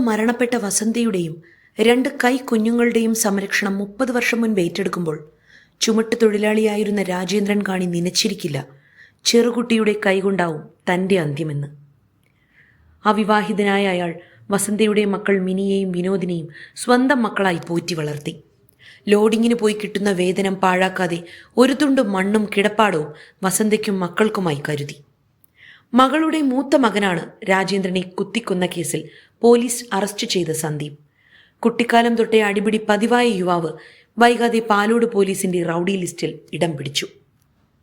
മരണപ്പെട്ട വസന്തയുടെയും 2 കൈ കുഞ്ഞുങ്ങളുടെയും സംരക്ഷണം 30 വർഷം മുൻപ് ഏറ്റെടുക്കുമ്പോൾ ചുമട്ട് തൊഴിലാളിയായിരുന്ന രാജേന്ദ്രൻ കാണി നനച്ചിരിക്കില്ല ചെറുകുട്ടിയുടെ കൈകൊണ്ടാവും തൻ്റെ അന്ത്യമെന്ന്. അവിവാഹിതനായ അയാൾ വസന്തയുടെ മക്കൾ മിനിയെയും വിനോദിനെയും സ്വന്തം മക്കളായി പോറ്റി വളർത്തി. ലോഡിങ്ങിന് പോയി കിട്ടുന്ന വേതനം പാഴാക്കാതെ ഒരു തുണ്ട് മണ്ണും കിടപ്പാടവും വസന്തയ്ക്കും മക്കൾക്കുമായി കരുതി. മകളുടെ മൂത്ത മകനാണ് രാജേന്ദ്രനെ കുത്തിക്കൊന്ന കേസിൽ പോലീസ് അറസ്റ്റ് ചെയ്ത സന്ദീപ്. കുട്ടിക്കാലം തൊട്ടേ അടിപിടി പതിവായ യുവാവ് വൈകാതെ പാലോട് പോലീസിന്റെ റൌഡി ലിസ്റ്റിൽ ഇടം പിടിച്ചു.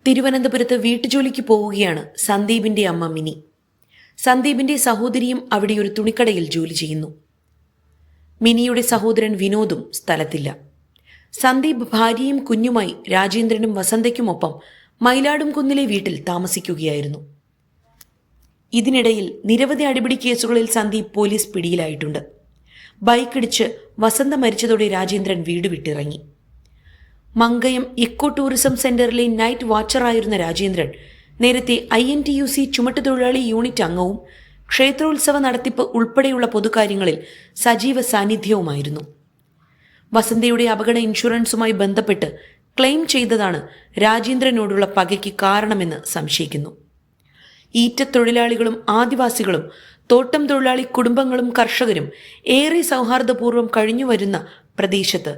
തിരുവനന്തപുരത്ത് വീട്ടുജോലിക്ക് പോവുകയാണ് സന്ദീപിന്റെ അമ്മ മിനി. സന്ദീപിന്റെ സഹോദരിയും അവിടെ ഒരു തുണിക്കടയിൽ ജോലി ചെയ്യുന്നു. മിനിയുടെ സഹോദരൻ വിനോദും സ്ഥലത്തില്ല. സന്ദീപ് ഭാര്യയും കുഞ്ഞുമായി രാജേന്ദ്രനും വസന്തയ്ക്കുമൊപ്പം മയിലാടും കുന്നിലെ വീട്ടിൽ താമസിക്കുകയായിരുന്നു. ഇതിനിടയിൽ നിരവധി അടിപിടി കേസുകളിൽ സന്ദീപ് പോലീസ് പിടിയിലായിട്ടുണ്ട്. ബൈക്കിടിച്ച് വസന്ത മരിച്ചതോടെ രാജേന്ദ്രൻ വീട് വിട്ടിറങ്ങി. മങ്കയം ഇക്കോ ടൂറിസം സെന്ററിലെ നൈറ്റ് വാച്ചറായിരുന്ന രാജേന്ദ്രൻ നേരത്തെ INTUC ചുമട്ടുതൊഴിലാളി യൂണിറ്റ് അംഗവും ക്ഷേത്രോത്സവ നടത്തിപ്പ് ഉൾപ്പെടെയുള്ള പൊതുകാര്യങ്ങളിൽ സജീവ സാന്നിധ്യവുമായിരുന്നു. വസന്തയുടെ അപകട ഇൻഷുറൻസുമായി ബന്ധപ്പെട്ട് ക്ലെയിം ചെയ്തതാണ് രാജേന്ദ്രനോടുള്ള പകയ്ക്ക് കാരണമെന്ന് സംശയിക്കുന്നു. ഈറ്റത്തൊഴിലാളികളും ആദിവാസികളും തോട്ടം തൊഴിലാളി കുടുംബങ്ങളും കർഷകരും ഏറെ സൗഹാർദ്ദപൂർവ്വം കഴിഞ്ഞുവരുന്ന പ്രദേശത്ത്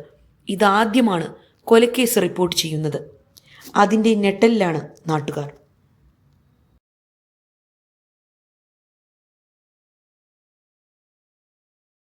ഇതാദ്യമാണ് കൊലക്കേസ് റിപ്പോർട്ട് ചെയ്യുന്നത്. അതിൻ്റെ ഞെട്ടലിലാണ് നാട്ടുകാർ.